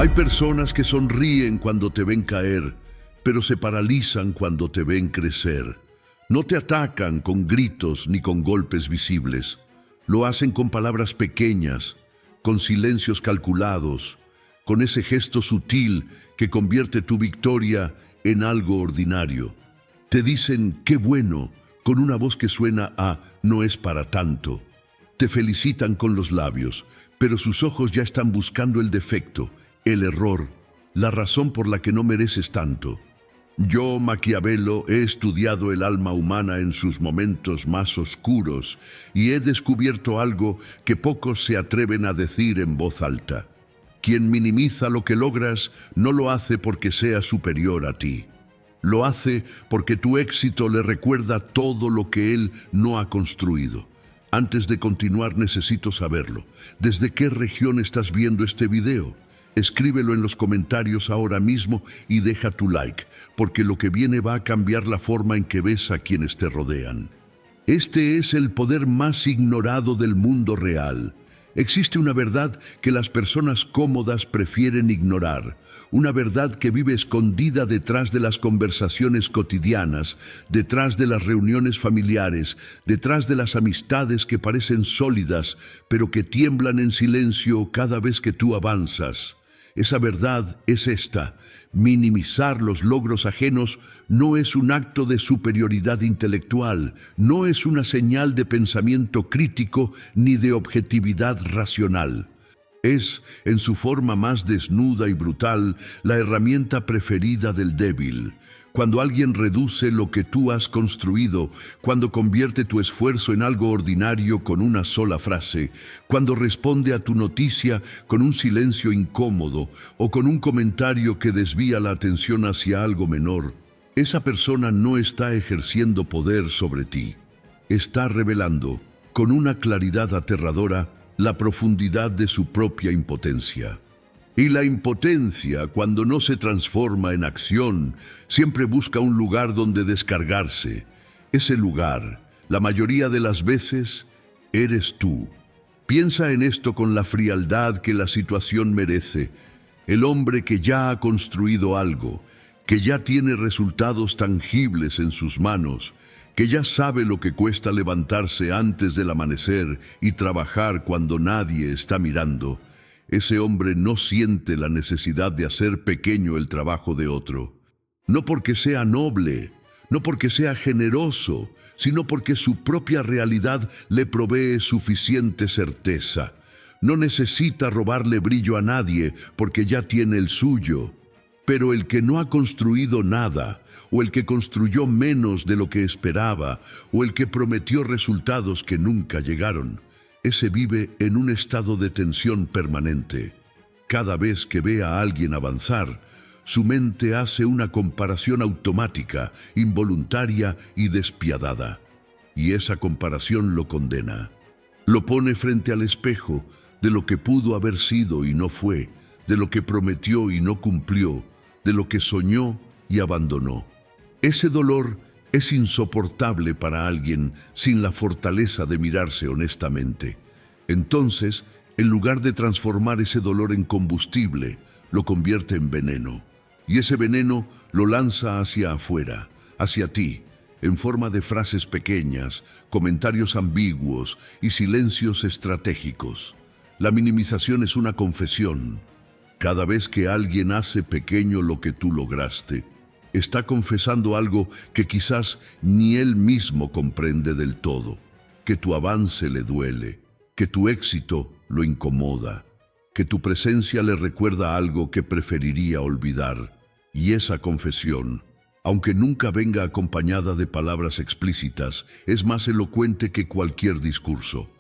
Hay personas que sonríen cuando te ven caer, pero se paralizan cuando te ven crecer. No te atacan con gritos ni con golpes visibles. Lo hacen con palabras pequeñas, con silencios calculados, con ese gesto sutil que convierte tu victoria en algo ordinario. Te dicen "qué bueno", con una voz que suena a "no es para tanto". Te felicitan con los labios, pero sus ojos ya están buscando el defecto, el error, la razón por la que no mereces tanto. Yo, Maquiavelo, he estudiado el alma humana en sus momentos más oscuros y he descubierto algo que pocos se atreven a decir en voz alta. Quien minimiza lo que logras no lo hace porque sea superior a ti. Lo hace porque tu éxito le recuerda todo lo que él no ha construido. Antes de continuar necesito saberlo. ¿Desde qué región estás viendo este video? Escríbelo en los comentarios ahora mismo y deja tu like, porque lo que viene va a cambiar la forma en que ves a quienes te rodean. Este es el poder más ignorado del mundo real. Existe una verdad que las personas cómodas prefieren ignorar, una verdad que vive escondida detrás de las conversaciones cotidianas, detrás de las reuniones familiares, detrás de las amistades que parecen sólidas, pero que tiemblan en silencio cada vez que tú avanzas. Esa verdad es esta: minimizar los logros ajenos no es un acto de superioridad intelectual, no es una señal de pensamiento crítico ni de objetividad racional. Es, en su forma más desnuda y brutal, la herramienta preferida del débil. Cuando alguien reduce lo que tú has construido, cuando convierte tu esfuerzo en algo ordinario con una sola frase, cuando responde a tu noticia con un silencio incómodo o con un comentario que desvía la atención hacia algo menor, esa persona no está ejerciendo poder sobre ti. Está revelando, con una claridad aterradora, la profundidad de su propia impotencia. Y la impotencia, cuando no se transforma en acción, siempre busca un lugar donde descargarse. Ese lugar, la mayoría de las veces, eres tú. Piensa en esto con la frialdad que la situación merece. El hombre que ya ha construido algo, que ya tiene resultados tangibles en sus manos, que ya sabe lo que cuesta levantarse antes del amanecer y trabajar cuando nadie está mirando. Ese hombre no siente la necesidad de hacer pequeño el trabajo de otro. No porque sea noble, no porque sea generoso, sino porque su propia realidad le provee suficiente certeza. No necesita robarle brillo a nadie porque ya tiene el suyo. Pero el que no ha construido nada, o el que construyó menos de lo que esperaba, o el que prometió resultados que nunca llegaron, ese vive en un estado de tensión permanente. Cada vez que ve a alguien avanzar, su mente hace una comparación automática, involuntaria y despiadada. Y esa comparación lo condena. Lo pone frente al espejo de lo que pudo haber sido y no fue, de lo que prometió y no cumplió, de lo que soñó y abandonó. Ese dolor es insoportable para alguien sin la fortaleza de mirarse honestamente. Entonces, en lugar de transformar ese dolor en combustible, lo convierte en veneno. Y ese veneno lo lanza hacia afuera, hacia ti, en forma de frases pequeñas, comentarios ambiguos y silencios estratégicos. La minimización es una confesión. Cada vez que alguien hace pequeño lo que tú lograste, está confesando algo que quizás ni él mismo comprende del todo, que tu avance le duele, que tu éxito lo incomoda, que tu presencia le recuerda algo que preferiría olvidar. Y esa confesión, aunque nunca venga acompañada de palabras explícitas, es más elocuente que cualquier discurso.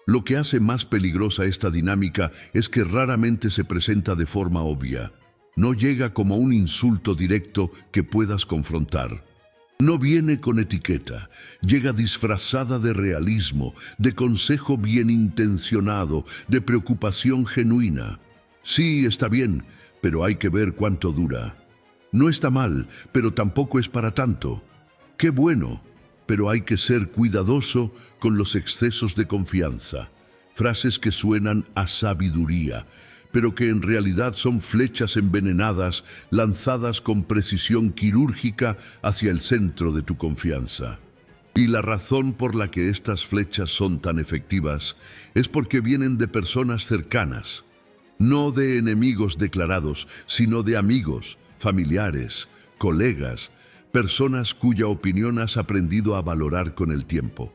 Lo que hace más peligrosa esta dinámica es que raramente se presenta de forma obvia. No llega como un insulto directo que puedas confrontar. No viene con etiqueta, llega disfrazada de realismo, de consejo bien intencionado, de preocupación genuina. Sí, está bien, pero hay que ver cuánto dura. No está mal, pero tampoco es para tanto. Qué bueno, pero hay que ser cuidadoso con los excesos de confianza. Frases que suenan a sabiduría, pero que en realidad son flechas envenenadas lanzadas con precisión quirúrgica hacia el centro de tu confianza. Y la razón por la que estas flechas son tan efectivas es porque vienen de personas cercanas, no de enemigos declarados, sino de amigos, familiares, colegas, personas cuya opinión has aprendido a valorar con el tiempo.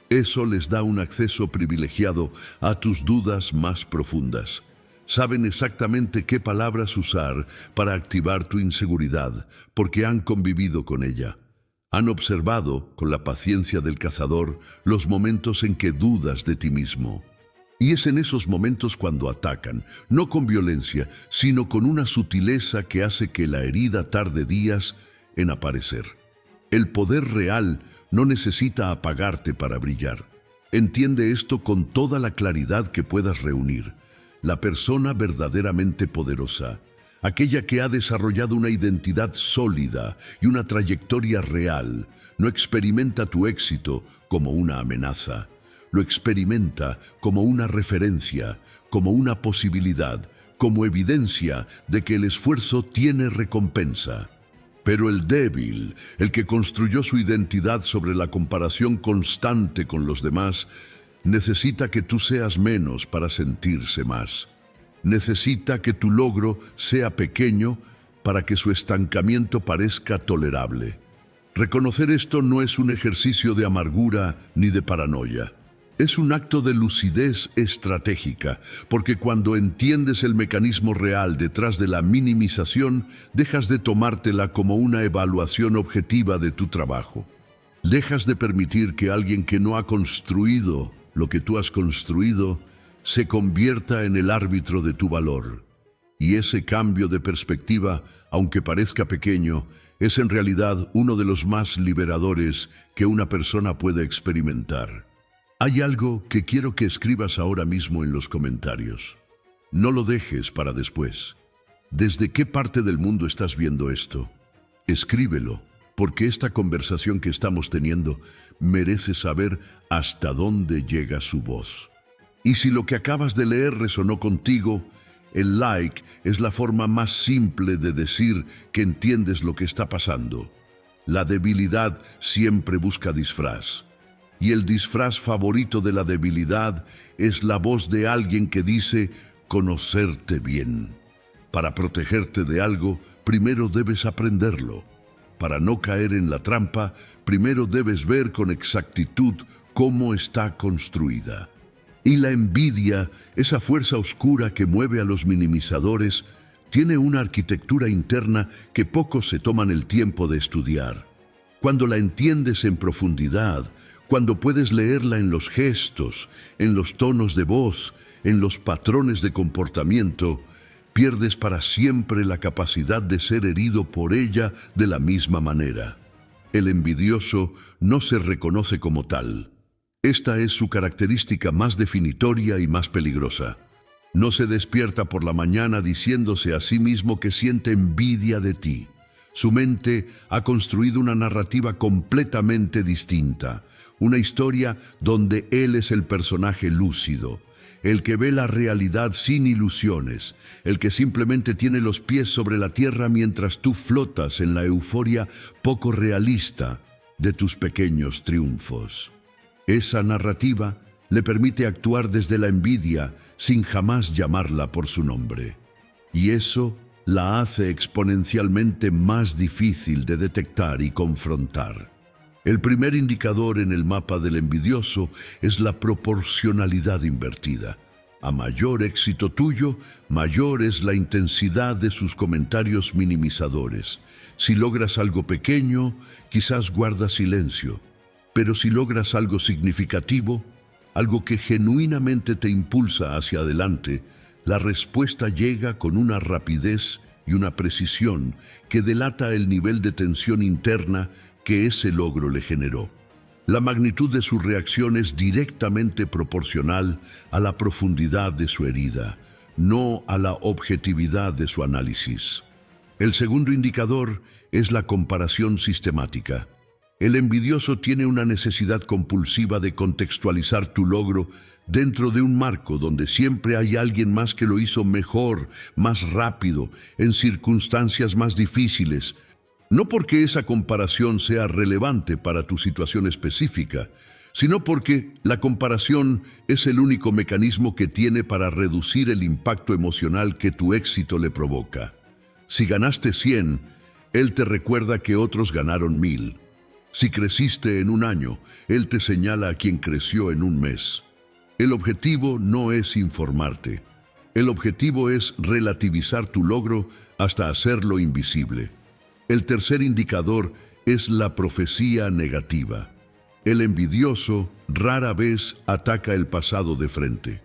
Eso les da un acceso privilegiado a tus dudas más profundas. Saben exactamente qué palabras usar para activar tu inseguridad, porque han convivido con ella. Han observado, con la paciencia del cazador, los momentos en que dudas de ti mismo. Y es en esos momentos cuando atacan, no con violencia, sino con una sutileza que hace que la herida tarde días en aparecer. El poder real no necesita apagarte para brillar. Entiende esto con toda la claridad que puedas reunir. La persona verdaderamente poderosa, aquella que ha desarrollado una identidad sólida y una trayectoria real, no experimenta tu éxito como una amenaza. Lo experimenta como una referencia, como una posibilidad, como evidencia de que el esfuerzo tiene recompensa. Pero el débil, el que construyó su identidad sobre la comparación constante con los demás, necesita que tú seas menos para sentirse más. Necesita que tu logro sea pequeño para que su estancamiento parezca tolerable. Reconocer esto no es un ejercicio de amargura ni de paranoia. Es un acto de lucidez estratégica, porque cuando entiendes el mecanismo real detrás de la minimización, dejas de tomártela como una evaluación objetiva de tu trabajo. Dejas de permitir que alguien que no ha construido lo que tú has construido se convierta en el árbitro de tu valor. Y ese cambio de perspectiva, aunque parezca pequeño, es en realidad uno de los más liberadores que una persona puede experimentar. Hay algo que quiero que escribas ahora mismo en los comentarios. No lo dejes para después. ¿Desde qué parte del mundo estás viendo esto? Escríbelo, porque esta conversación que estamos teniendo merece saber hasta dónde llega su voz. Y si lo que acabas de leer resonó contigo, el like es la forma más simple de decir que entiendes lo que está pasando. La debilidad siempre busca disfraz. Y el disfraz favorito de la debilidad es la voz de alguien que dice conocerte bien. Para protegerte de algo, primero debes aprenderlo. Para no caer en la trampa, primero debes ver con exactitud cómo está construida. Y la envidia, esa fuerza oscura que mueve a los minimizadores, tiene una arquitectura interna que pocos se toman el tiempo de estudiar. Cuando la entiendes en profundidad, cuando puedes leerla en los gestos, en los tonos de voz, en los patrones de comportamiento, pierdes para siempre la capacidad de ser herido por ella de la misma manera. El envidioso no se reconoce como tal. Esta es su característica más definitoria y más peligrosa. No se despierta por la mañana diciéndose a sí mismo que siente envidia de ti. Su mente ha construido una narrativa completamente distinta, una historia donde él es el personaje lúcido, el que ve la realidad sin ilusiones, el que simplemente tiene los pies sobre la tierra mientras tú flotas en la euforia poco realista de tus pequeños triunfos. Esa narrativa le permite actuar desde la envidia sin jamás llamarla por su nombre. Y eso la hace exponencialmente más difícil de detectar y confrontar. El primer indicador en el mapa del envidioso es la proporcionalidad invertida. A mayor éxito tuyo, mayor es la intensidad de sus comentarios minimizadores. Si logras algo pequeño, quizás guarda silencio. Pero si logras algo significativo, algo que genuinamente te impulsa hacia adelante, la respuesta llega con una rapidez y una precisión que delata el nivel de tensión interna que ese logro le generó. La magnitud de su reacción es directamente proporcional a la profundidad de su herida, no a la objetividad de su análisis. El segundo indicador es la comparación sistemática. El envidioso tiene una necesidad compulsiva de contextualizar tu logro dentro de un marco donde siempre hay alguien más que lo hizo mejor, más rápido, en circunstancias más difíciles. No porque esa comparación sea relevante para tu situación específica, sino porque la comparación es el único mecanismo que tiene para reducir el impacto emocional que tu éxito le provoca. Si ganaste 100, él te recuerda que otros ganaron 1000. Si creciste en un año, él te señala a quien creció en un mes. El objetivo no es informarte. El objetivo es relativizar tu logro hasta hacerlo invisible. El tercer indicador es la profecía negativa. El envidioso rara vez ataca el pasado de frente.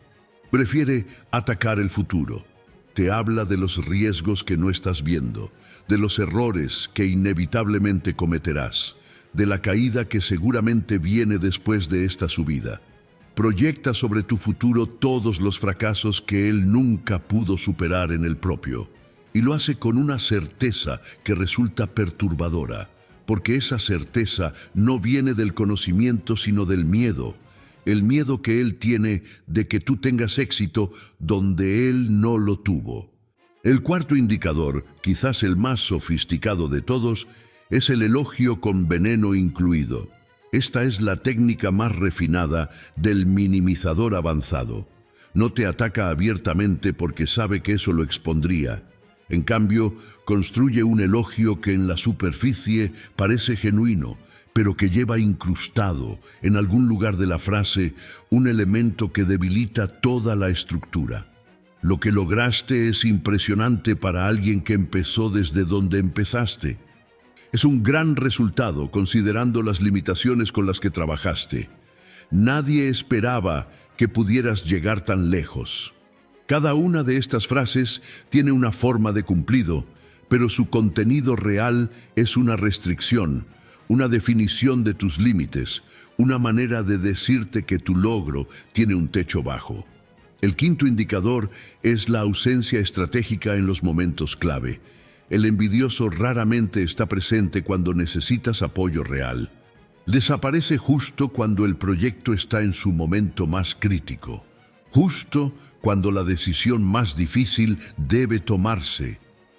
Prefiere atacar el futuro. Te habla de los riesgos que no estás viendo, de los errores que inevitablemente cometerás, de la caída que seguramente viene después de esta subida. Proyecta sobre tu futuro todos los fracasos que él nunca pudo superar en el propio, y lo hace con una certeza que resulta perturbadora, porque esa certeza no viene del conocimiento sino del miedo, el miedo que él tiene de que tú tengas éxito donde él no lo tuvo. El cuarto indicador, quizás el más sofisticado de todos, es el elogio con veneno incluido. Esta es la técnica más refinada del minimizador avanzado. No te ataca abiertamente porque sabe que eso lo expondría. En cambio, construye un elogio que en la superficie parece genuino, pero que lleva incrustado en algún lugar de la frase un elemento que debilita toda la estructura. Lo que lograste es impresionante para alguien que empezó desde donde empezaste. Es un gran resultado considerando las limitaciones con las que trabajaste. Nadie esperaba que pudieras llegar tan lejos. Cada una de estas frases tiene una forma de cumplido, pero su contenido real es una restricción, una definición de tus límites, una manera de decirte que tu logro tiene un techo bajo. El quinto indicador es la ausencia estratégica en los momentos clave. El envidioso raramente está presente cuando necesitas apoyo real. Desaparece justo cuando el proyecto está en su momento más crítico, justo cuando la decisión más difícil debe tomarse,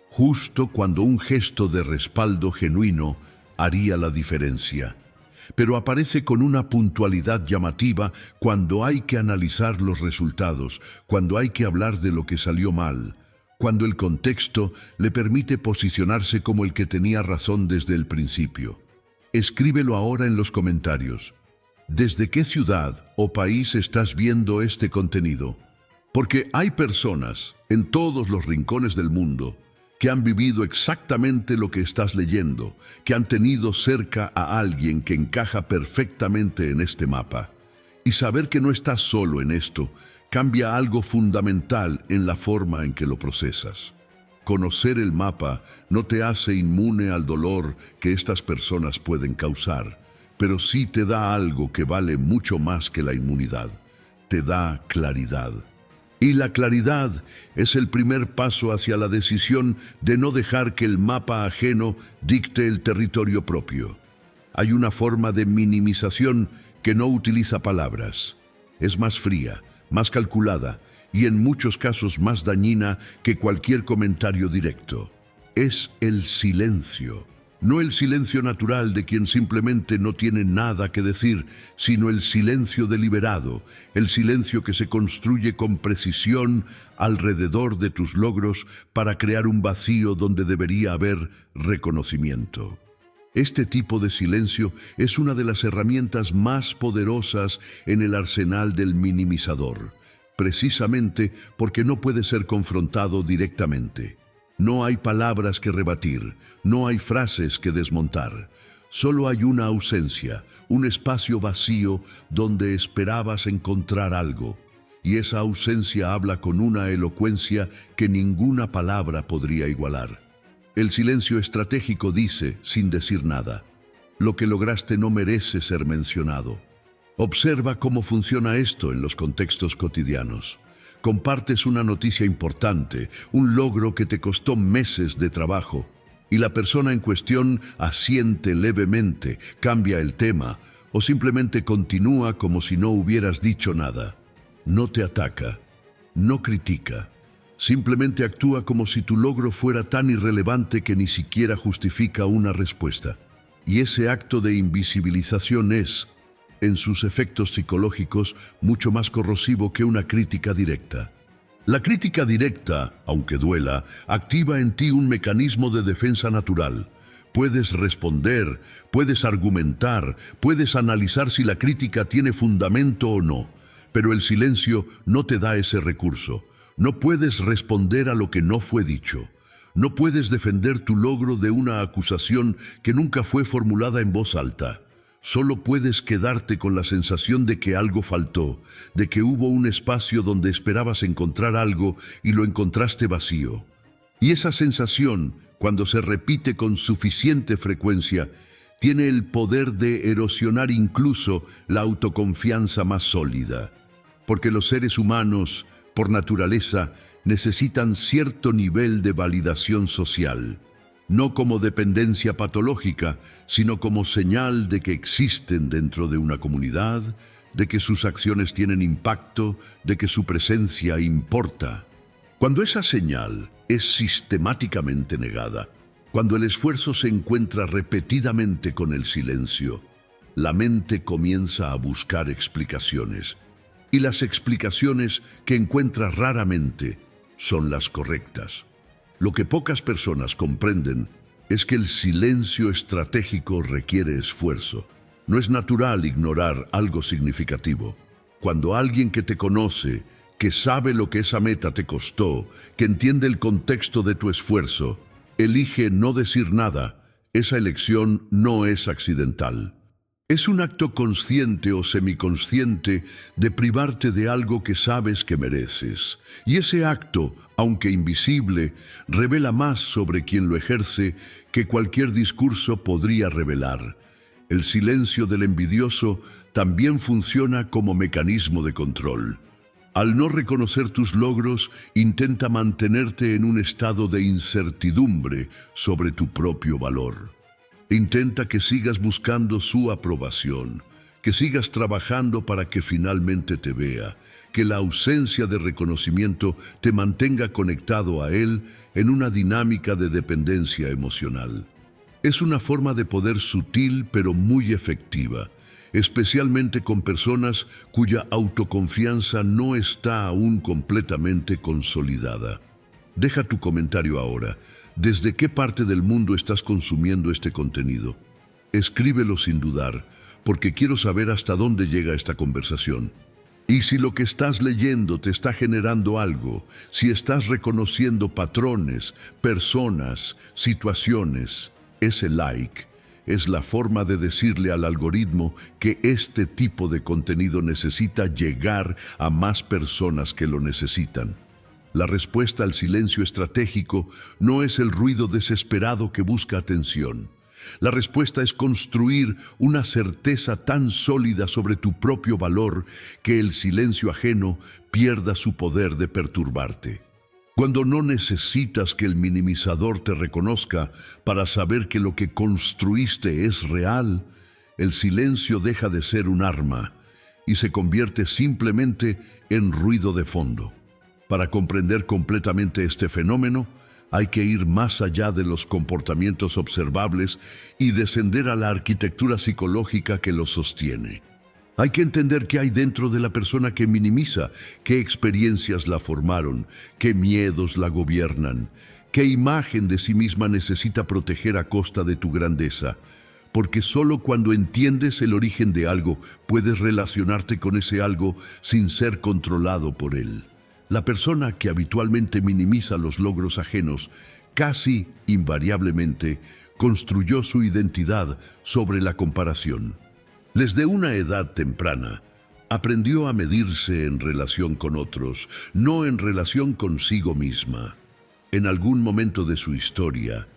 justo cuando un gesto de respaldo genuino haría la diferencia. Pero aparece con una puntualidad llamativa cuando hay que analizar los resultados, cuando hay que hablar de lo que salió mal, cuando el contexto le permite posicionarse como el que tenía razón desde el principio. Escríbelo ahora en los comentarios. ¿Desde qué ciudad o país estás viendo este contenido? Porque hay personas en todos los rincones del mundo que han vivido exactamente lo que estás leyendo, que han tenido cerca a alguien que encaja perfectamente en este mapa. Y saber que no estás solo en esto cambia algo fundamental en la forma en que lo procesas. Conocer el mapa no te hace inmune al dolor que estas personas pueden causar, pero sí te da algo que vale mucho más que la inmunidad. Te da claridad. Y la claridad es el primer paso hacia la decisión de no dejar que el mapa ajeno dicte el territorio propio. Hay una forma de minimización que no utiliza palabras. Es más fría, más calculada y en muchos casos más dañina que cualquier comentario directo. Es el silencio. No el silencio natural de quien simplemente no tiene nada que decir, sino el silencio deliberado, el silencio que se construye con precisión alrededor de tus logros para crear un vacío donde debería haber reconocimiento. Este tipo de silencio es una de las herramientas más poderosas en el arsenal del minimizador, precisamente porque no puede ser confrontado directamente. No hay palabras que rebatir, no hay frases que desmontar. Solo hay una ausencia, un espacio vacío donde esperabas encontrar algo. Y esa ausencia habla con una elocuencia que ninguna palabra podría igualar. El silencio estratégico dice, sin decir nada, lo que lograste no merece ser mencionado. Observa cómo funciona esto en los contextos cotidianos. Compartes una noticia importante, un logro que te costó meses de trabajo. y la persona en cuestión asiente levemente, cambia el tema o simplemente continúa como si no hubieras dicho nada. No te ataca, no critica, simplemente actúa como si tu logro fuera tan irrelevante que ni siquiera justifica una respuesta. Y ese acto de invisibilización es, en sus efectos psicológicos, mucho más corrosivo que una crítica directa. La crítica directa, aunque duela, activa en ti un mecanismo de defensa natural. Puedes responder, puedes argumentar, puedes analizar si la crítica tiene fundamento o no, pero el silencio no te da ese recurso. No puedes responder a lo que no fue dicho. No puedes defender tu logro de una acusación que nunca fue formulada en voz alta. Solo puedes quedarte con la sensación de que algo faltó, de que hubo un espacio donde esperabas encontrar algo y lo encontraste vacío. Y esa sensación, cuando se repite con suficiente frecuencia, tiene el poder de erosionar incluso la autoconfianza más sólida. Porque los seres humanos, por naturaleza, necesitan cierto nivel de validación social. No como dependencia patológica, sino como señal de que existen dentro de una comunidad, de que sus acciones tienen impacto, de que su presencia importa. Cuando esa señal es sistemáticamente negada, cuando el esfuerzo se encuentra repetidamente con el silencio, la mente comienza a buscar explicaciones. Y las explicaciones que encuentra raramente son las correctas. Lo que pocas personas comprenden es que el silencio estratégico requiere esfuerzo. No es natural ignorar algo significativo. Cuando alguien que te conoce, que sabe lo que esa meta te costó, que entiende el contexto de tu esfuerzo, elige no decir nada, esa elección no es accidental. Es un acto consciente o semiconsciente de privarte de algo que sabes que mereces. Y ese acto, aunque invisible, revela más sobre quien lo ejerce que cualquier discurso podría revelar. El silencio del envidioso también funciona como mecanismo de control. Al no reconocer tus logros, intenta mantenerte en un estado de incertidumbre sobre tu propio valor. Intenta que sigas buscando su aprobación, que sigas trabajando para que finalmente te vea, que la ausencia de reconocimiento te mantenga conectado a él en una dinámica de dependencia emocional. Es una forma de poder sutil pero muy efectiva, especialmente con personas cuya autoconfianza no está aún completamente consolidada. Deja tu comentario ahora. ¿Desde qué parte del mundo estás consumiendo este contenido? Escríbelo sin dudar, porque quiero saber hasta dónde llega esta conversación. Y si lo que estás leyendo te está generando algo, si estás reconociendo patrones, personas, situaciones, ese like es la forma de decirle al algoritmo que este tipo de contenido necesita llegar a más personas que lo necesitan. La respuesta al silencio estratégico no es el ruido desesperado que busca atención. La respuesta es construir una certeza tan sólida sobre tu propio valor que el silencio ajeno pierda su poder de perturbarte. Cuando no necesitas que el minimizador te reconozca para saber que lo que construiste es real, el silencio deja de ser un arma y se convierte simplemente en ruido de fondo. Para comprender completamente este fenómeno, hay que ir más allá de los comportamientos observables y descender a la arquitectura psicológica que los sostiene. Hay que entender qué hay dentro de la persona que minimiza, qué experiencias la formaron, qué miedos la gobiernan, qué imagen de sí misma necesita proteger a costa de tu grandeza. Porque solo cuando entiendes el origen de algo, puedes relacionarte con ese algo sin ser controlado por él. La persona que habitualmente minimiza los logros ajenos, casi invariablemente, construyó su identidad sobre la comparación. Desde una edad temprana, aprendió a medirse en relación con otros, no en relación consigo misma. En algún momento de su historia,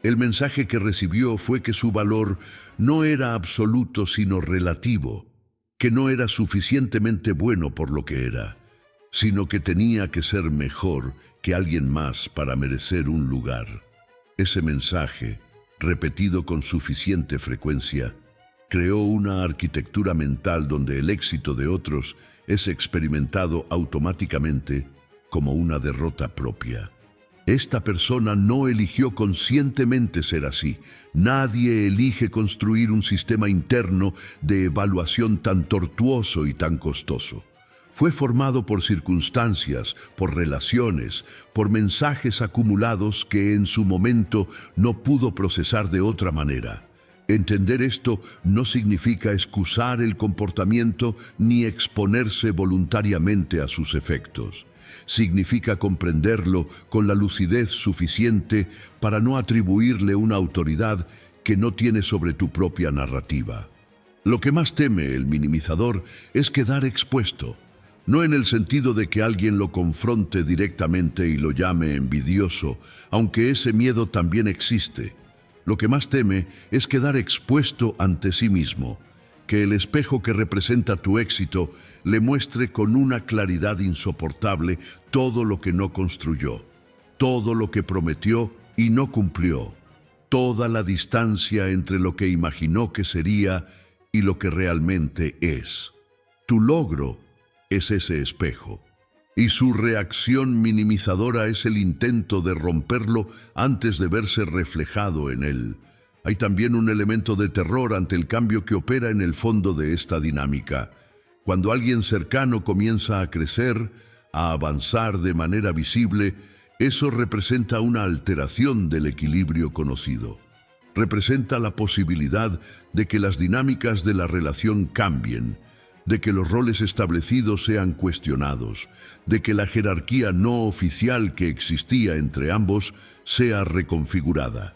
el mensaje que recibió fue que su valor no era absoluto sino relativo, que no era suficientemente bueno por lo que era, sino que tenía que ser mejor que alguien más para merecer un lugar. Ese mensaje, repetido con suficiente frecuencia, creó una arquitectura mental donde el éxito de otros es experimentado automáticamente como una derrota propia. Esta persona no eligió conscientemente ser así. Nadie elige construir un sistema interno de evaluación tan tortuoso y tan costoso. Fue formado por circunstancias, por relaciones, por mensajes acumulados que en su momento no pudo procesar de otra manera. Entender esto no significa excusar el comportamiento ni exponerse voluntariamente a sus efectos. Significa comprenderlo con la lucidez suficiente para no atribuirle una autoridad que no tiene sobre tu propia narrativa. Lo que más teme el minimizador es quedar expuesto, no en el sentido de que alguien lo confronte directamente y lo llame envidioso, aunque ese miedo también existe. Lo que más teme es quedar expuesto ante sí mismo, que el espejo que representa tu éxito le muestre con una claridad insoportable todo lo que no construyó, todo lo que prometió y no cumplió, toda la distancia entre lo que imaginó que sería y lo que realmente es. Tu logro es ese espejo, y su reacción minimizadora es el intento de romperlo antes de verse reflejado en él. Hay también un elemento de terror ante el cambio que opera en el fondo de esta dinámica. Cuando alguien cercano comienza a crecer, a avanzar de manera visible, eso representa una alteración del equilibrio conocido. Representa la posibilidad de que las dinámicas de la relación cambien, de que los roles establecidos sean cuestionados, de que la jerarquía no oficial que existía entre ambos sea reconfigurada.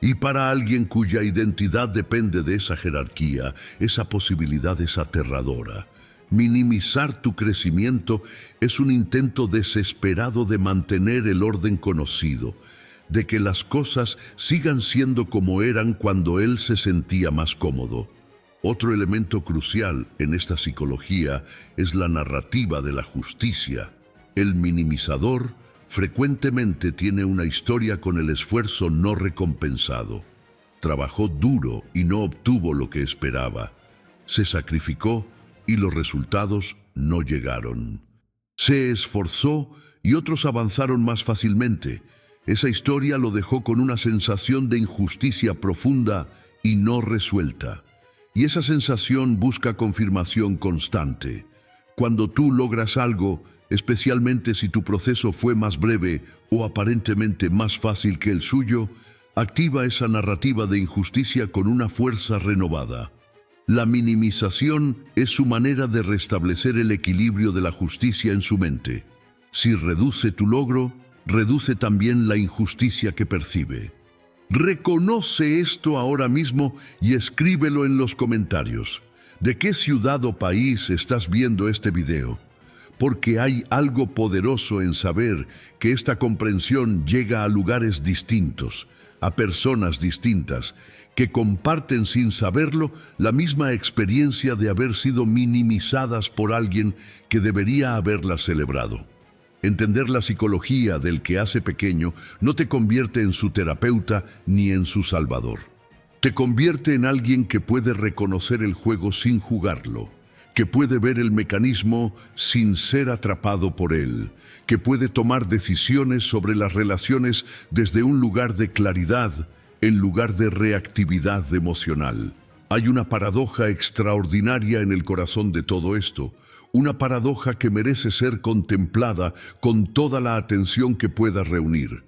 Y para alguien cuya identidad depende de esa jerarquía, esa posibilidad es aterradora. Minimizar tu crecimiento es un intento desesperado de mantener el orden conocido, de que las cosas sigan siendo como eran cuando él se sentía más cómodo. Otro elemento crucial en esta psicología es la narrativa de la justicia. El minimizador frecuentemente tiene una historia con el esfuerzo no recompensado. Trabajó duro y no obtuvo lo que esperaba. Se sacrificó y los resultados no llegaron. Se esforzó y otros avanzaron más fácilmente. Esa historia lo dejó con una sensación de injusticia profunda y no resuelta. Y esa sensación busca confirmación constante. Cuando tú logras algo, especialmente si tu proceso fue más breve o aparentemente más fácil que el suyo, activa esa narrativa de injusticia con una fuerza renovada. La minimización es su manera de restablecer el equilibrio de la justicia en su mente. Si reduce tu logro, reduce también la injusticia que percibe. Reconoce esto ahora mismo y escríbelo en los comentarios. ¿De qué ciudad o país estás viendo este video? Porque hay algo poderoso en saber que esta comprensión llega a lugares distintos, a personas distintas, que comparten sin saberlo la misma experiencia de haber sido minimizadas por alguien que debería haberlas celebrado. Entender la psicología del que hace pequeño no te convierte en su terapeuta ni en su salvador. Te convierte en alguien que puede reconocer el juego sin jugarlo, que puede ver el mecanismo sin ser atrapado por él, que puede tomar decisiones sobre las relaciones desde un lugar de claridad en lugar de reactividad emocional. Hay una paradoja extraordinaria en el corazón de todo esto, una paradoja que merece ser contemplada con toda la atención que puedas reunir.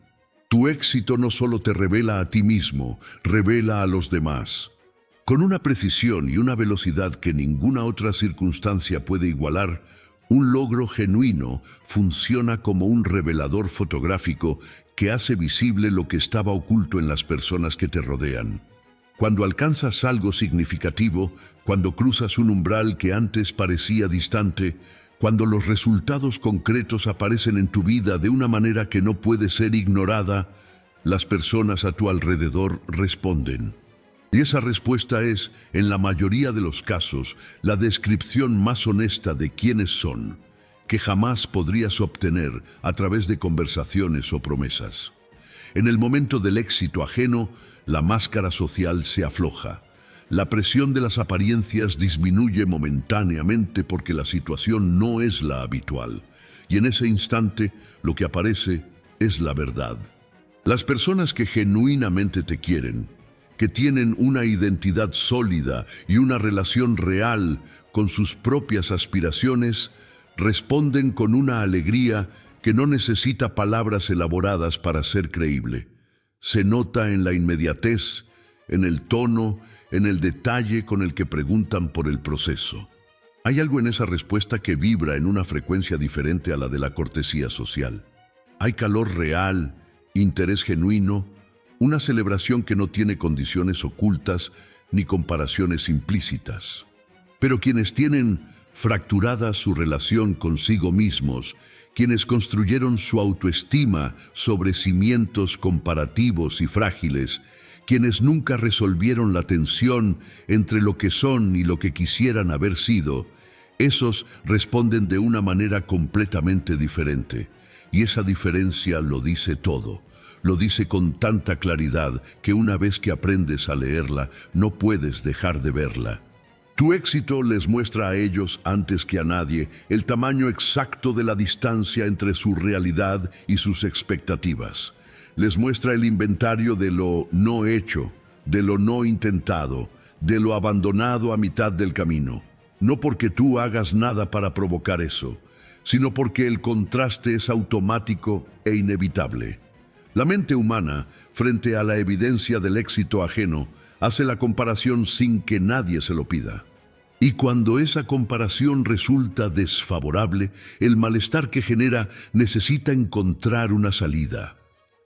Tu éxito no solo te revela a ti mismo, revela a los demás. Con una precisión y una velocidad que ninguna otra circunstancia puede igualar, un logro genuino funciona como un revelador fotográfico que hace visible lo que estaba oculto en las personas que te rodean. Cuando alcanzas algo significativo, cuando cruzas un umbral que antes parecía distante, cuando los resultados concretos aparecen en tu vida de una manera que no puede ser ignorada, las personas a tu alrededor responden. Y esa respuesta es, en la mayoría de los casos, la descripción más honesta de quiénes son, que jamás podrías obtener a través de conversaciones o promesas. En el momento del éxito ajeno, la máscara social se afloja. La presión de las apariencias disminuye momentáneamente porque la situación no es la habitual. Y en ese instante, lo que aparece es la verdad. Las personas que genuinamente te quieren, que tienen una identidad sólida y una relación real con sus propias aspiraciones, responden con una alegría que no necesita palabras elaboradas para ser creíble. Se nota en la inmediatez, en el tono, en el detalle con el que preguntan por el proceso. Hay algo en esa respuesta que vibra en una frecuencia diferente a la de la cortesía social. Hay calor real, interés genuino, una celebración que no tiene condiciones ocultas ni comparaciones implícitas. Pero quienes tienen fracturada su relación consigo mismos, quienes construyeron su autoestima sobre cimientos comparativos y frágiles, quienes nunca resolvieron la tensión entre lo que son y lo que quisieran haber sido, esos responden de una manera completamente diferente. Y esa diferencia lo dice todo. Lo dice con tanta claridad que una vez que aprendes a leerla, no puedes dejar de verla. Tu éxito les muestra a ellos, antes que a nadie, el tamaño exacto de la distancia entre su realidad y sus expectativas. Les muestra el inventario de lo no hecho, de lo no intentado, de lo abandonado a mitad del camino. No porque tú hagas nada para provocar eso, sino porque el contraste es automático e inevitable. La mente humana, frente a la evidencia del éxito ajeno, hace la comparación sin que nadie se lo pida. Y cuando esa comparación resulta desfavorable, el malestar que genera necesita encontrar una salida.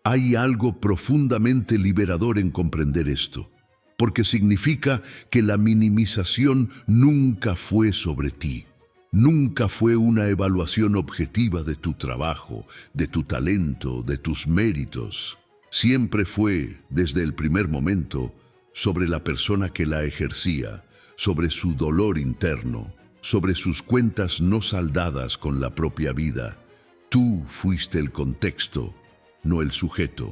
Hay algo profundamente liberador en comprender esto, porque significa que la minimización nunca fue sobre ti. Nunca fue una evaluación objetiva de tu trabajo, de tu talento, de tus méritos. Siempre fue, desde el primer momento, sobre la persona que la ejercía, sobre su dolor interno, sobre sus cuentas no saldadas con la propia vida. Tú fuiste el contexto, no el sujeto.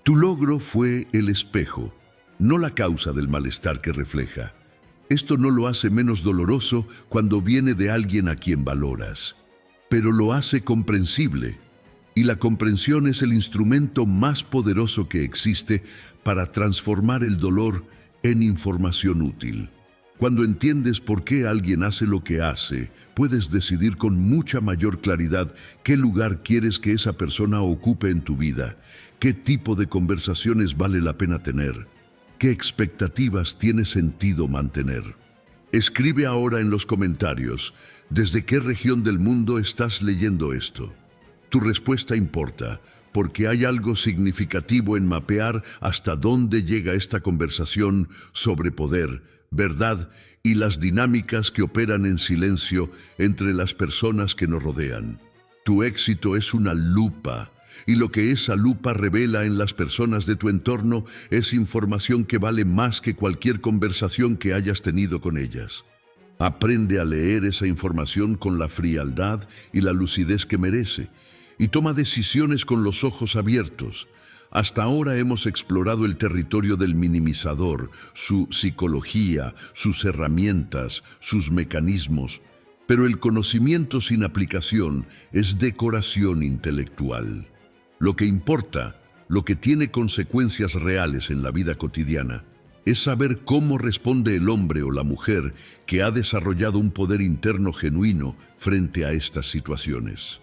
Tu logro fue el espejo, no la causa del malestar que refleja. Esto no lo hace menos doloroso cuando viene de alguien a quien valoras, pero lo hace comprensible, y la comprensión es el instrumento más poderoso que existe para transformar el dolor en información útil. Cuando entiendes por qué alguien hace lo que hace, puedes decidir con mucha mayor claridad qué lugar quieres que esa persona ocupe en tu vida, qué tipo de conversaciones vale la pena tener, qué expectativas tiene sentido mantener. Escribe ahora en los comentarios desde qué región del mundo estás leyendo esto. Tu respuesta importa, porque hay algo significativo en mapear hasta dónde llega esta conversación sobre poder, verdad y las dinámicas que operan en silencio entre las personas que nos rodean. Tu éxito es una lupa, y lo que esa lupa revela en las personas de tu entorno es información que vale más que cualquier conversación que hayas tenido con ellas. Aprende a leer esa información con la frialdad y la lucidez que merece, y toma decisiones con los ojos abiertos. Hasta ahora hemos explorado el territorio del minimizador, su psicología, sus herramientas, sus mecanismos, pero el conocimiento sin aplicación es decoración intelectual. Lo que importa, lo que tiene consecuencias reales en la vida cotidiana, es saber cómo responde el hombre o la mujer que ha desarrollado un poder interno genuino frente a estas situaciones.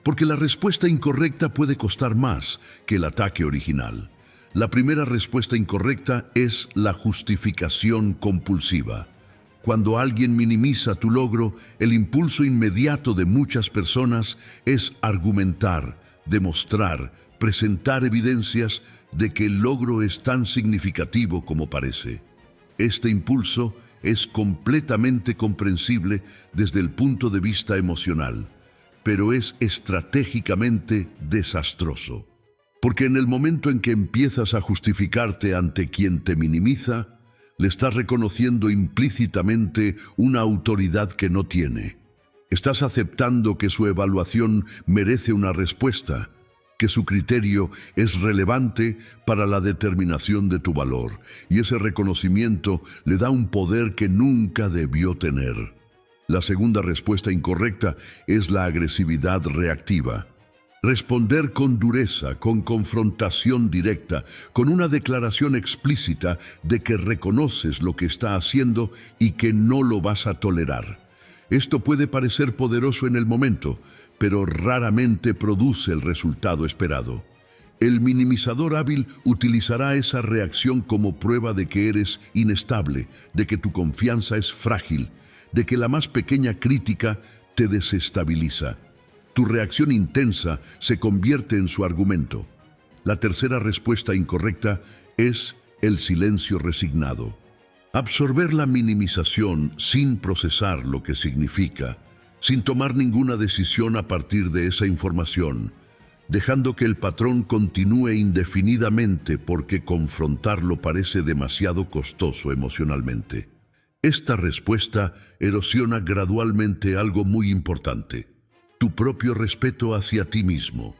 Porque la respuesta incorrecta puede costar más que el ataque original. La primera respuesta incorrecta es la justificación compulsiva. Cuando alguien minimiza tu logro, el impulso inmediato de muchas personas es argumentar, demostrar, presentar evidencias de que el logro es tan significativo como parece. Este impulso es completamente comprensible desde el punto de vista emocional, pero es estratégicamente desastroso. Porque en el momento en que empiezas a justificarte ante quien te minimiza, le estás reconociendo implícitamente una autoridad que no tiene. Estás aceptando que su evaluación merece una respuesta, que su criterio es relevante para la determinación de tu valor, y ese reconocimiento le da un poder que nunca debió tener. La segunda respuesta incorrecta es la agresividad reactiva. Responder con dureza, con confrontación directa, con una declaración explícita de que reconoces lo que está haciendo y que no lo vas a tolerar. Esto puede parecer poderoso en el momento, pero raramente produce el resultado esperado. El minimizador hábil utilizará esa reacción como prueba de que eres inestable, de que tu confianza es frágil, de que la más pequeña crítica te desestabiliza. Tu reacción intensa se convierte en su argumento. La tercera respuesta incorrecta es el silencio resignado. Absorber la minimización sin procesar lo que significa, sin tomar ninguna decisión a partir de esa información, dejando que el patrón continúe indefinidamente porque confrontarlo parece demasiado costoso emocionalmente. Esta respuesta erosiona gradualmente algo muy importante: tu propio respeto hacia ti mismo.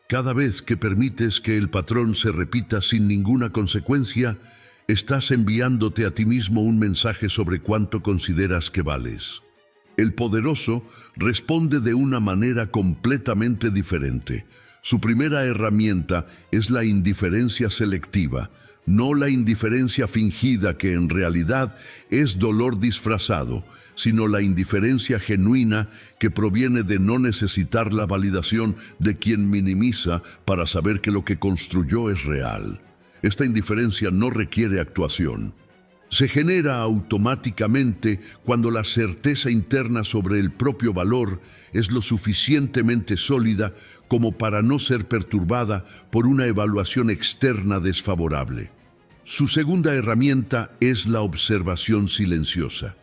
Cada vez que permites que el patrón se repita sin ninguna consecuencia, estás enviándote a ti mismo un mensaje sobre cuánto consideras que vales. El poderoso responde de una manera completamente diferente. Su primera herramienta es la indiferencia selectiva, no la indiferencia fingida que en realidad es dolor disfrazado, sino la indiferencia genuina que proviene de no necesitar la validación de quien minimiza para saber que lo que construyó es real. Esta indiferencia no requiere actuación. Se genera automáticamente cuando la certeza interna sobre el propio valor es lo suficientemente sólida como para no ser perturbada por una evaluación externa desfavorable. Su segunda herramienta es la observación silenciosa.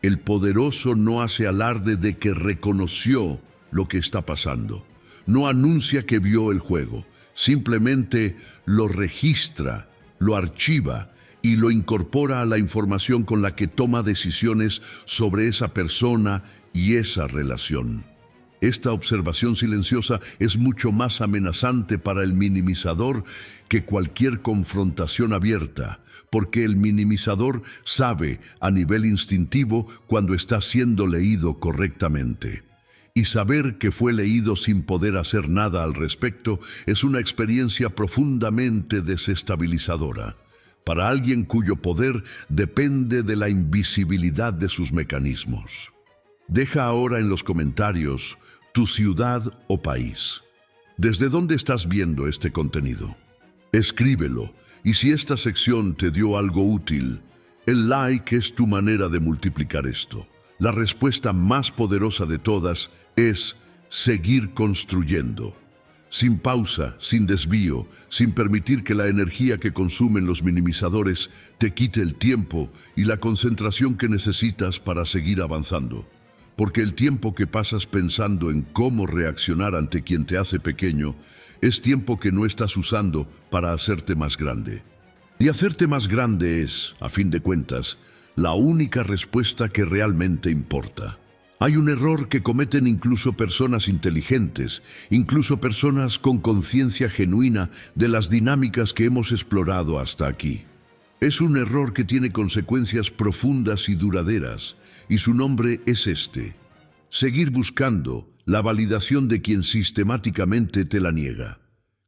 El poderoso no hace alarde de que reconoció lo que está pasando. No anuncia que vio el juego. Simplemente lo registra, lo archiva y lo incorpora a la información con la que toma decisiones sobre esa persona y esa relación. Esta observación silenciosa es mucho más amenazante para el minimizador que cualquier confrontación abierta, porque el minimizador sabe a nivel instintivo cuando está siendo leído correctamente. Y saber que fue leído sin poder hacer nada al respecto es una experiencia profundamente desestabilizadora para alguien cuyo poder depende de la invisibilidad de sus mecanismos. Deja ahora en los comentarios tu ciudad o país. ¿Desde dónde estás viendo este contenido? Escríbelo, y si esta sección te dio algo útil, el like es tu manera de multiplicar esto. La respuesta más poderosa de todas es seguir construyendo. Sin pausa, sin desvío, sin permitir que la energía que consumen los minimizadores te quite el tiempo y la concentración que necesitas para seguir avanzando. Porque el tiempo que pasas pensando en cómo reaccionar ante quien te hace pequeño es tiempo que no estás usando para hacerte más grande. Y hacerte más grande es, a fin de cuentas, la única respuesta que realmente importa. Hay un error que cometen incluso personas inteligentes, incluso personas con conciencia genuina de las dinámicas que hemos explorado hasta aquí. Es un error que tiene consecuencias profundas y duraderas, y su nombre es este: seguir buscando la validación de quien sistemáticamente te la niega.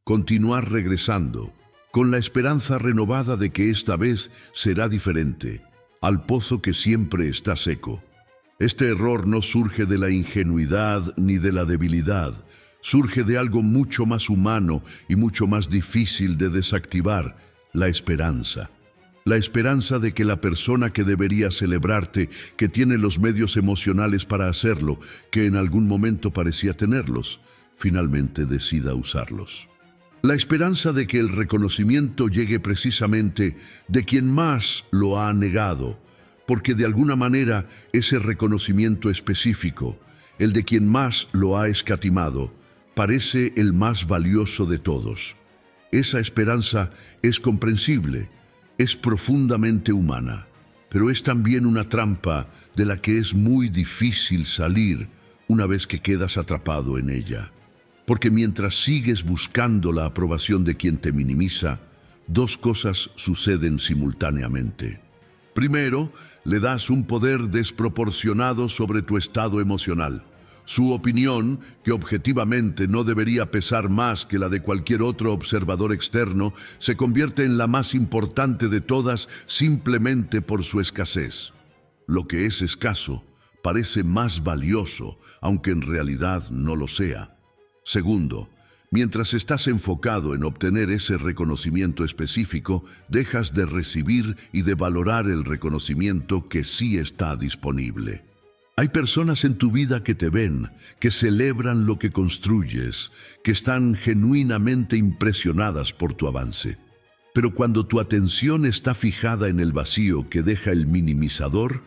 Continuar regresando, con la esperanza renovada de que esta vez será diferente, al pozo que siempre está seco. Este error no surge de la ingenuidad ni de la debilidad, surge de algo mucho más humano y mucho más difícil de desactivar: la esperanza. La esperanza de que la persona que debería celebrarte, que tiene los medios emocionales para hacerlo, que en algún momento parecía tenerlos, finalmente decida usarlos. La esperanza de que el reconocimiento llegue precisamente de quien más lo ha negado, porque de alguna manera ese reconocimiento específico, el de quien más lo ha escatimado, parece el más valioso de todos. Esa esperanza es comprensible, es profundamente humana, pero es también una trampa de la que es muy difícil salir una vez que quedas atrapado en ella. Porque mientras sigues buscando la aprobación de quien te minimiza, dos cosas suceden simultáneamente. Primero, le das un poder desproporcionado sobre tu estado emocional. Su opinión, que objetivamente no debería pesar más que la de cualquier otro observador externo, se convierte en la más importante de todas simplemente por su escasez. Lo que es escaso parece más valioso, aunque en realidad no lo sea. Segundo, mientras estás enfocado en obtener ese reconocimiento específico, dejas de recibir y de valorar el reconocimiento que sí está disponible. Hay personas en tu vida que te ven, que celebran lo que construyes, que están genuinamente impresionadas por tu avance. Pero cuando tu atención está fijada en el vacío que deja el minimizador,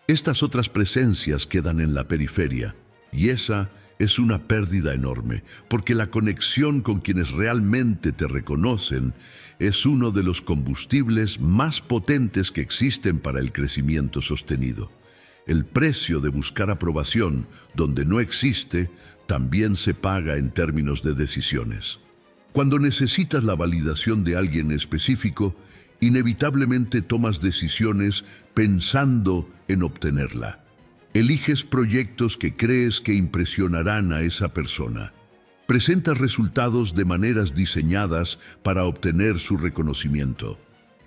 estas otras presencias quedan en la periferia, y esa es una pérdida enorme, porque la conexión con quienes realmente te reconocen es uno de los combustibles más potentes que existen para el crecimiento sostenido. El precio de buscar aprobación donde no existe también se paga en términos de decisiones. Cuando necesitas la validación de alguien específico, inevitablemente tomas decisiones pensando en obtenerla. Eliges proyectos que crees que impresionarán a esa persona. Presentas resultados de maneras diseñadas para obtener su reconocimiento.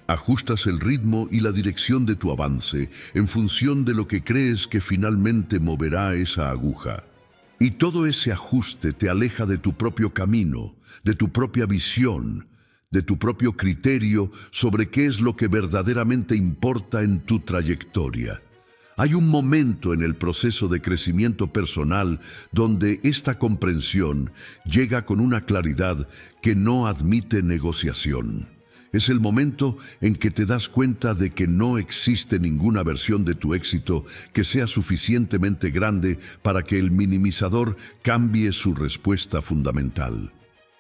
Ajustas el ritmo y la dirección de tu avance en función de lo que crees que finalmente moverá esa aguja. Y todo ese ajuste te aleja de tu propio camino, de tu propia visión, de tu propio criterio sobre qué es lo que verdaderamente importa en tu trayectoria. Hay un momento en el proceso de crecimiento personal donde esta comprensión llega con una claridad que no admite negociación. Es el momento en que te das cuenta de que no existe ninguna versión de tu éxito que sea suficientemente grande para que el minimizador cambie su respuesta fundamental.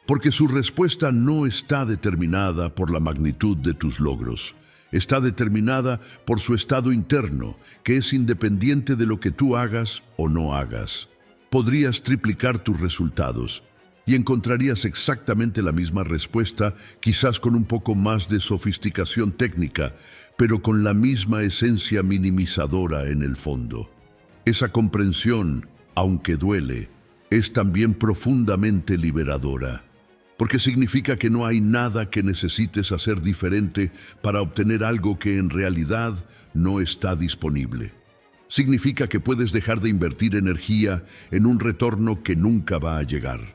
Porque su respuesta no está determinada por la magnitud de tus logros. Está determinada por su estado interno, que es independiente de lo que tú hagas o no hagas. Podrías triplicar tus resultados y encontrarías exactamente la misma respuesta, quizás con un poco más de sofisticación técnica, pero con la misma esencia minimizadora en el fondo. Esa comprensión, aunque duele, es también profundamente liberadora, porque significa que no hay nada que necesites hacer diferente para obtener algo que en realidad no está disponible. Significa que puedes dejar de invertir energía en un retorno que nunca va a llegar.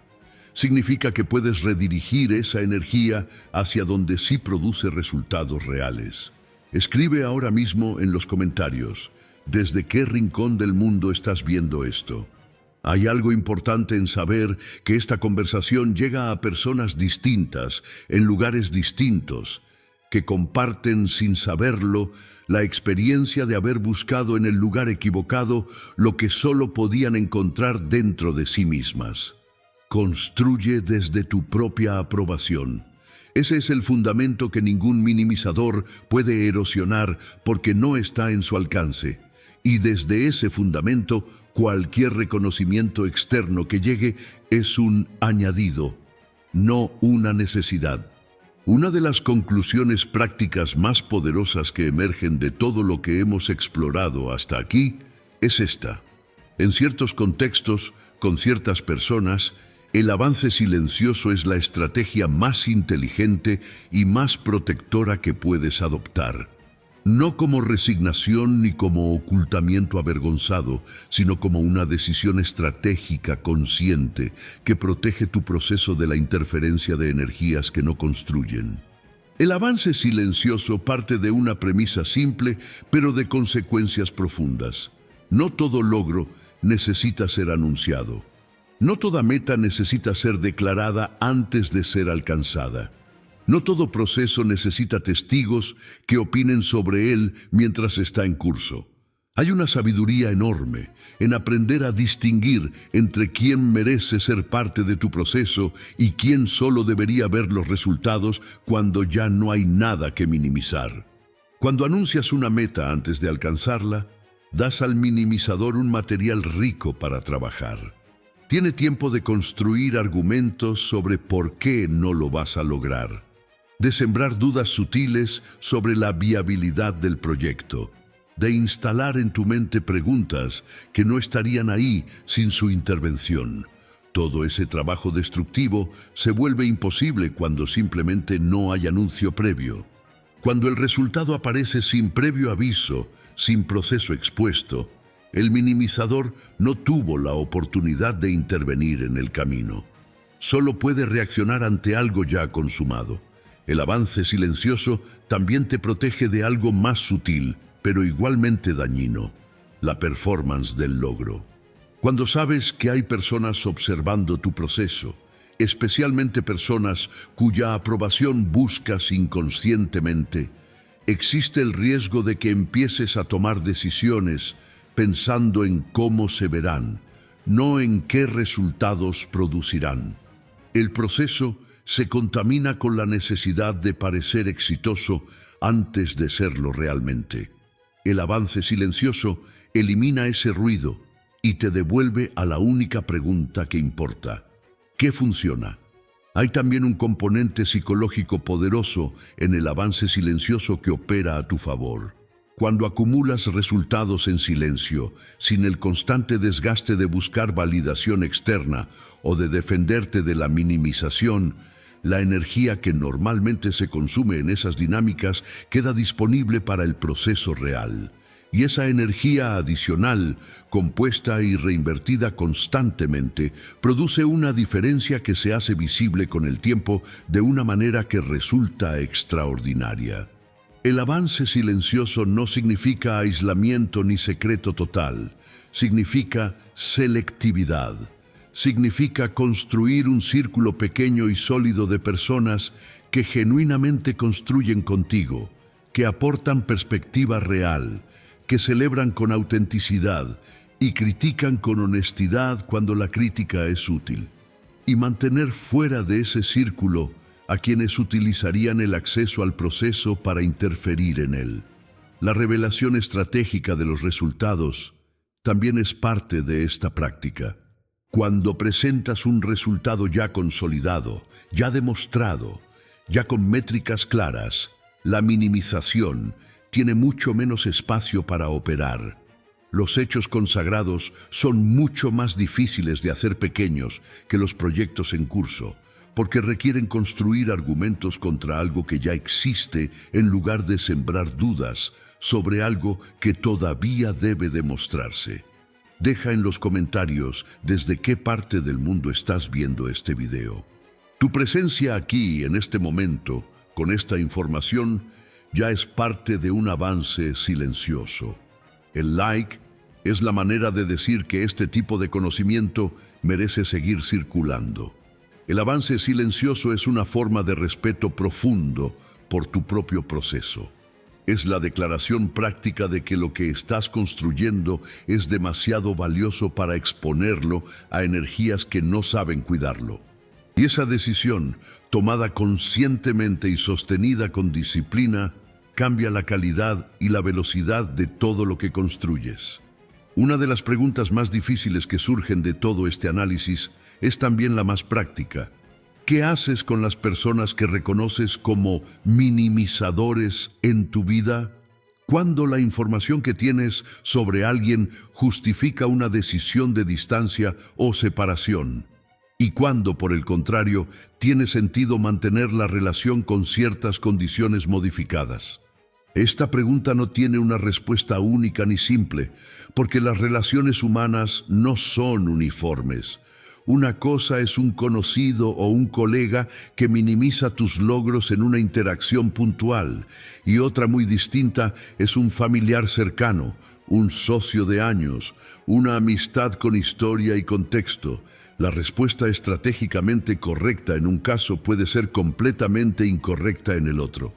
Significa que puedes redirigir esa energía hacia donde sí produce resultados reales. Escribe ahora mismo en los comentarios, ¿desde qué rincón del mundo estás viendo esto? Hay algo importante en saber que esta conversación llega a personas distintas, en lugares distintos, que comparten sin saberlo la experiencia de haber buscado en el lugar equivocado lo que solo podían encontrar dentro de sí mismas. Construye desde tu propia aprobación. Ese es el fundamento que ningún minimizador puede erosionar porque no está en su alcance. Y desde ese fundamento, cualquier reconocimiento externo que llegue es un añadido, no una necesidad. Una de las conclusiones prácticas más poderosas que emergen de todo lo que hemos explorado hasta aquí es esta. En ciertos contextos, con ciertas personas, el avance silencioso es la estrategia más inteligente y más protectora que puedes adoptar. No como resignación ni como ocultamiento avergonzado, sino como una decisión estratégica consciente que protege tu proceso de la interferencia de energías que no construyen. El avance silencioso parte de una premisa simple, pero de consecuencias profundas. No todo logro necesita ser anunciado. No toda meta necesita ser declarada antes de ser alcanzada. No todo proceso necesita testigos que opinen sobre él mientras está en curso. Hay una sabiduría enorme en aprender a distinguir entre quién merece ser parte de tu proceso y quién solo debería ver los resultados cuando ya no hay nada que minimizar. Cuando anuncias una meta antes de alcanzarla, das al minimizador un material rico para trabajar. Tiene tiempo de construir argumentos sobre por qué no lo vas a lograr, de sembrar dudas sutiles sobre la viabilidad del proyecto, de instalar en tu mente preguntas que no estarían ahí sin su intervención. Todo ese trabajo destructivo se vuelve imposible cuando simplemente no hay anuncio previo. Cuando el resultado aparece sin previo aviso, sin proceso expuesto, el minimizador no tuvo la oportunidad de intervenir en el camino. Solo puede reaccionar ante algo ya consumado. El avance silencioso también te protege de algo más sutil, pero igualmente dañino: la performance del logro. Cuando sabes que hay personas observando tu proceso, especialmente personas cuya aprobación buscas inconscientemente, existe el riesgo de que empieces a tomar decisiones pensando en cómo se verán, no en qué resultados producirán. El proceso se contamina con la necesidad de parecer exitoso antes de serlo realmente. El avance silencioso elimina ese ruido y te devuelve a la única pregunta que importa: ¿qué funciona? Hay también un componente psicológico poderoso en el avance silencioso que opera a tu favor. Cuando acumulas resultados en silencio, sin el constante desgaste de buscar validación externa o de defenderte de la minimización, la energía que normalmente se consume en esas dinámicas queda disponible para el proceso real. Y esa energía adicional, compuesta y reinvertida constantemente, produce una diferencia que se hace visible con el tiempo de una manera que resulta extraordinaria. El avance silencioso no significa aislamiento ni secreto total, significa selectividad. Significa construir un círculo pequeño y sólido de personas que genuinamente construyen contigo, que aportan perspectiva real, que celebran con autenticidad y critican con honestidad cuando la crítica es útil. Y mantener fuera de ese círculo a quienes utilizarían el acceso al proceso para interferir en él. La revelación estratégica de los resultados también es parte de esta práctica. Cuando presentas un resultado ya consolidado, ya demostrado, ya con métricas claras, la minimización tiene mucho menos espacio para operar. Los hechos consagrados son mucho más difíciles de hacer pequeños que los proyectos en curso, porque requieren construir argumentos contra algo que ya existe en lugar de sembrar dudas sobre algo que todavía debe demostrarse. Deja en los comentarios desde qué parte del mundo estás viendo este video. Tu presencia aquí, en este momento, con esta información, ya es parte de un avance silencioso. El like es la manera de decir que este tipo de conocimiento merece seguir circulando. El avance silencioso es una forma de respeto profundo por tu propio proceso. Es la declaración práctica de que lo que estás construyendo es demasiado valioso para exponerlo a energías que no saben cuidarlo. Y esa decisión, tomada conscientemente y sostenida con disciplina, cambia la calidad y la velocidad de todo lo que construyes. Una de las preguntas más difíciles que surgen de todo este análisis es también la más práctica. ¿Qué haces con las personas que reconoces como minimizadores en tu vida? ¿Cuándo la información que tienes sobre alguien justifica una decisión de distancia o separación? ¿Y cuándo, por el contrario, tiene sentido mantener la relación con ciertas condiciones modificadas? Esta pregunta no tiene una respuesta única ni simple, porque las relaciones humanas no son uniformes. Una cosa es un conocido o un colega que minimiza tus logros en una interacción puntual, y otra muy distinta es un familiar cercano, un socio de años, una amistad con historia y contexto. La respuesta estratégicamente correcta en un caso puede ser completamente incorrecta en el otro.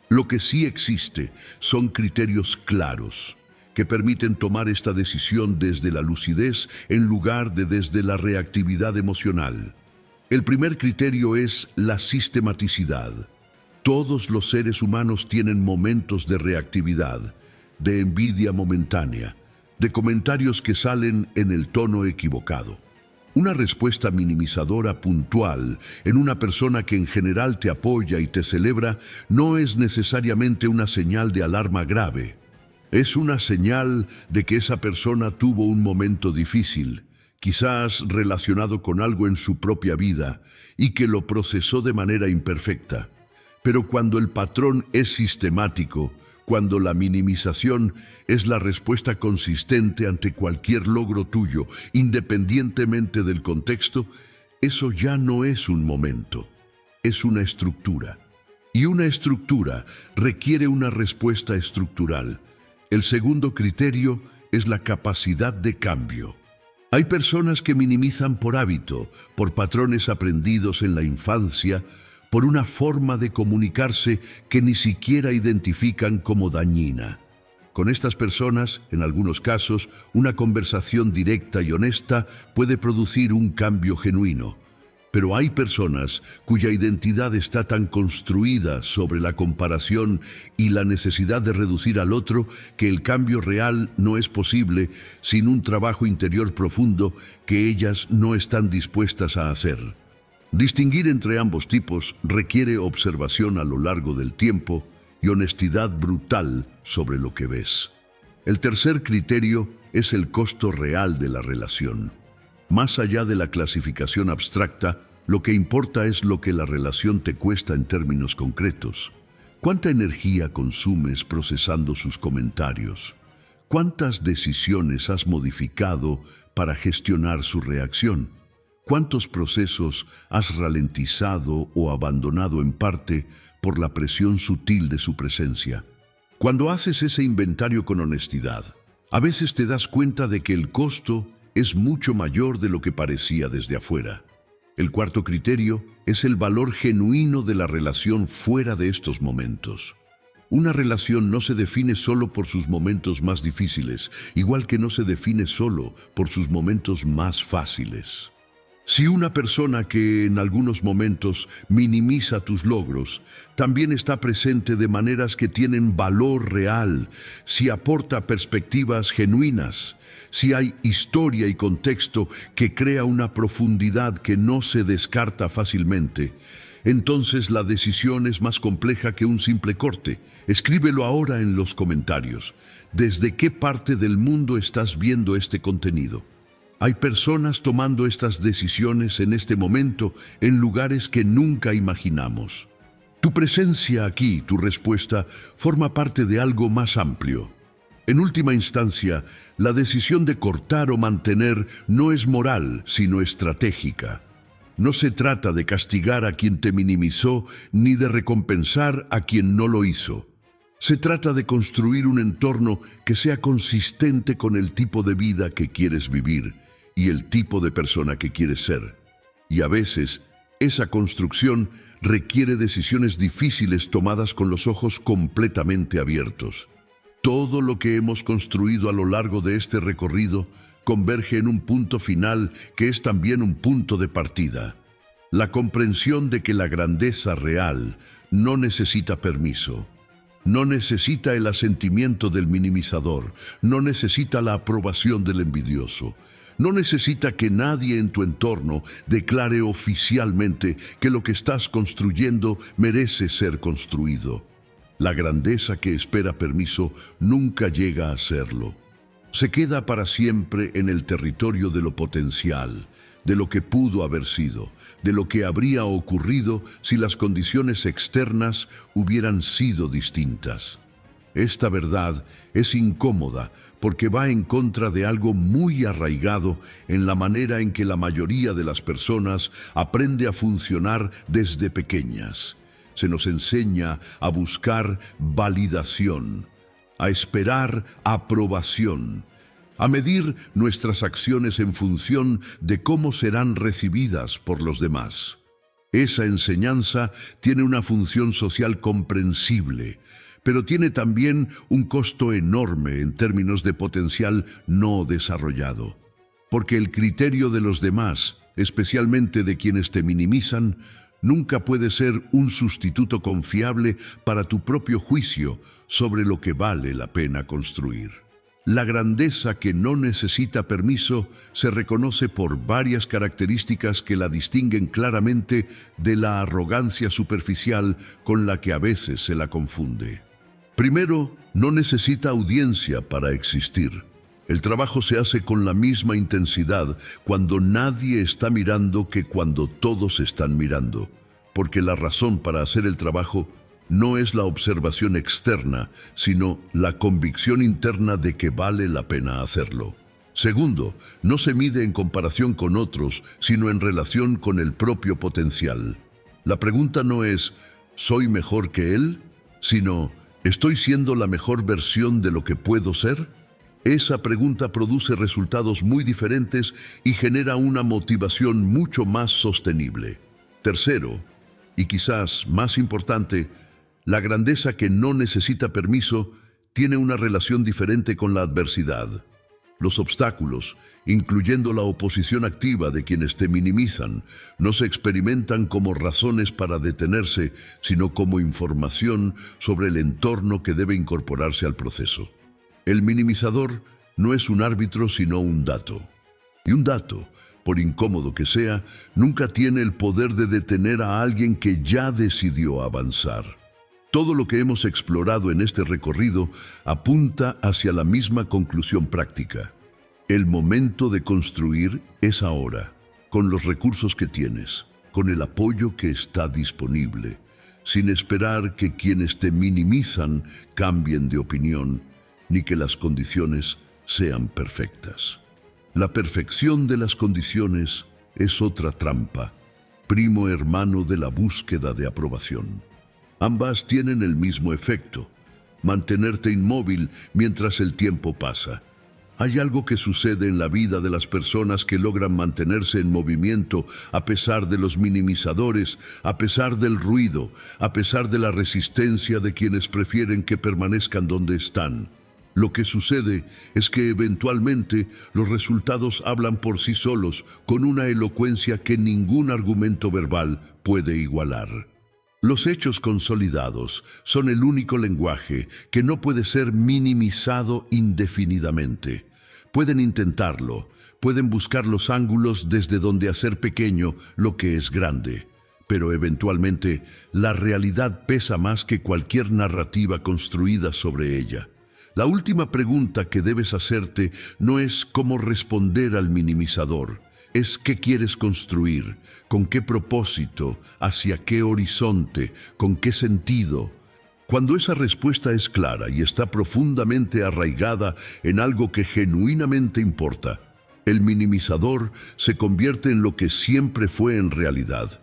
Lo que sí existe son criterios claros que permiten tomar esta decisión desde la lucidez en lugar de desde la reactividad emocional. El primer criterio es la sistematicidad. Todos los seres humanos tienen momentos de reactividad, de envidia momentánea, de comentarios que salen en el tono equivocado. Una respuesta minimizadora puntual en una persona que en general te apoya y te celebra no es necesariamente una señal de alarma grave. Es una señal de que esa persona tuvo un momento difícil, quizás relacionado con algo en su propia vida, y que lo procesó de manera imperfecta. Pero cuando el patrón es sistemático, cuando la minimización es la respuesta consistente ante cualquier logro tuyo, independientemente del contexto, eso ya no es un momento, es una estructura. Y una estructura requiere una respuesta estructural. El segundo criterio es la capacidad de cambio. Hay personas que minimizan por hábito, por patrones aprendidos en la infancia, por una forma de comunicarse que ni siquiera identifican como dañina. Con estas personas, en algunos casos, una conversación directa y honesta puede producir un cambio genuino. Pero hay personas cuya identidad está tan construida sobre la comparación y la necesidad de reducir al otro que el cambio real no es posible sin un trabajo interior profundo que ellas no están dispuestas a hacer. Distinguir entre ambos tipos requiere observación a lo largo del tiempo y honestidad brutal sobre lo que ves. El tercer criterio es el costo real de la relación. Más allá de la clasificación abstracta, lo que importa es lo que la relación te cuesta en términos concretos. ¿Cuánta energía consumes procesando sus comentarios? ¿Cuántas decisiones has modificado para gestionar su reacción? ¿Cuántos procesos has ralentizado o abandonado en parte por la presión sutil de su presencia? Cuando haces ese inventario con honestidad, a veces te das cuenta de que el costo es mucho mayor de lo que parecía desde afuera. El cuarto criterio es el valor genuino de la relación fuera de estos momentos. Una relación no se define solo por sus momentos más difíciles, igual que no se define solo por sus momentos más fáciles. Si una persona que en algunos momentos minimiza tus logros, también está presente de maneras que tienen valor real, si aporta perspectivas genuinas, si hay historia y contexto que crea una profundidad que no se descarta fácilmente, entonces la decisión es más compleja que un simple corte. Escríbelo ahora en los comentarios. ¿Desde qué parte del mundo estás viendo este contenido? Hay personas tomando estas decisiones en este momento en lugares que nunca imaginamos. Tu presencia aquí, tu respuesta, forma parte de algo más amplio. En última instancia, la decisión de cortar o mantener no es moral, sino estratégica. No se trata de castigar a quien te minimizó ni de recompensar a quien no lo hizo. Se trata de construir un entorno que sea consistente con el tipo de vida que quieres vivir y el tipo de persona que quieres ser. Y a veces, esa construcción requiere decisiones difíciles tomadas con los ojos completamente abiertos. Todo lo que hemos construido a lo largo de este recorrido converge en un punto final que es también un punto de partida. La comprensión de que la grandeza real no necesita permiso. No necesita el asentimiento del minimizador, no necesita la aprobación del envidioso. No necesita que nadie en tu entorno declare oficialmente que lo que estás construyendo merece ser construido. La grandeza que espera permiso nunca llega a serlo. Se queda para siempre en el territorio de lo potencial, de lo que pudo haber sido, de lo que habría ocurrido si las condiciones externas hubieran sido distintas. Esta verdad es incómoda porque va en contra de algo muy arraigado en la manera en que la mayoría de las personas aprende a funcionar desde pequeñas. Se nos enseña a buscar validación, a esperar aprobación, a medir nuestras acciones en función de cómo serán recibidas por los demás. Esa enseñanza tiene una función social comprensible, pero tiene también un costo enorme en términos de potencial no desarrollado. Porque el criterio de los demás, especialmente de quienes te minimizan, nunca puede ser un sustituto confiable para tu propio juicio sobre lo que vale la pena construir. La grandeza que no necesita permiso se reconoce por varias características que la distinguen claramente de la arrogancia superficial con la que a veces se la confunde. Primero, no necesita audiencia para existir. El trabajo se hace con la misma intensidad cuando nadie está mirando que cuando todos están mirando, porque la razón para hacer el trabajo no es la observación externa, sino la convicción interna de que vale la pena hacerlo. Segundo, no se mide en comparación con otros, sino en relación con el propio potencial. La pregunta no es, ¿soy mejor que él?, sino, ¿estoy siendo la mejor versión de lo que puedo ser? Esa pregunta produce resultados muy diferentes y genera una motivación mucho más sostenible. Tercero, y quizás más importante, la grandeza que no necesita permiso tiene una relación diferente con la adversidad. Los obstáculos, incluyendo la oposición activa de quienes te minimizan, no se experimentan como razones para detenerse, sino como información sobre el entorno que debe incorporarse al proceso. El minimizador no es un árbitro, sino un dato. Y un dato, por incómodo que sea, nunca tiene el poder de detener a alguien que ya decidió avanzar. Todo lo que hemos explorado en este recorrido apunta hacia la misma conclusión práctica. El momento de construir es ahora, con los recursos que tienes, con el apoyo que está disponible, sin esperar que quienes te minimizan cambien de opinión, ni que las condiciones sean perfectas. La perfección de las condiciones es otra trampa, primo hermano de la búsqueda de aprobación. Ambas tienen el mismo efecto, mantenerte inmóvil mientras el tiempo pasa. Hay algo que sucede en la vida de las personas que logran mantenerse en movimiento a pesar de los minimizadores, a pesar del ruido, a pesar de la resistencia de quienes prefieren que permanezcan donde están. Lo que sucede es que eventualmente los resultados hablan por sí solos con una elocuencia que ningún argumento verbal puede igualar. Los hechos consolidados son el único lenguaje que no puede ser minimizado indefinidamente. Pueden intentarlo, pueden buscar los ángulos desde donde hacer pequeño lo que es grande, pero eventualmente la realidad pesa más que cualquier narrativa construida sobre ella. La última pregunta que debes hacerte no es cómo responder al minimizador, es qué quieres construir, con qué propósito, hacia qué horizonte, con qué sentido. Cuando esa respuesta es clara y está profundamente arraigada en algo que genuinamente importa, el minimizador se convierte en lo que siempre fue en realidad.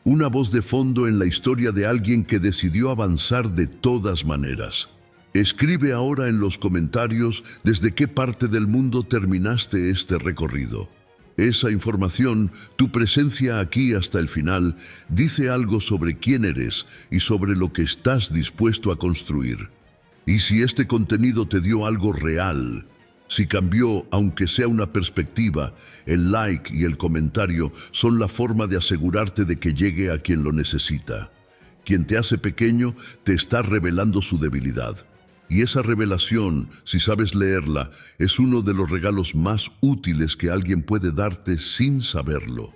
Una voz de fondo en la historia de alguien que decidió avanzar de todas maneras. Escribe ahora en los comentarios desde qué parte del mundo terminaste este recorrido. Esa información, tu presencia aquí hasta el final, dice algo sobre quién eres y sobre lo que estás dispuesto a construir. Y si este contenido te dio algo real, si cambió, aunque sea una perspectiva, el like y el comentario son la forma de asegurarte de que llegue a quien lo necesita. Quien te hace pequeño te está revelando su debilidad. Y esa revelación, si sabes leerla, es uno de los regalos más útiles que alguien puede darte sin saberlo.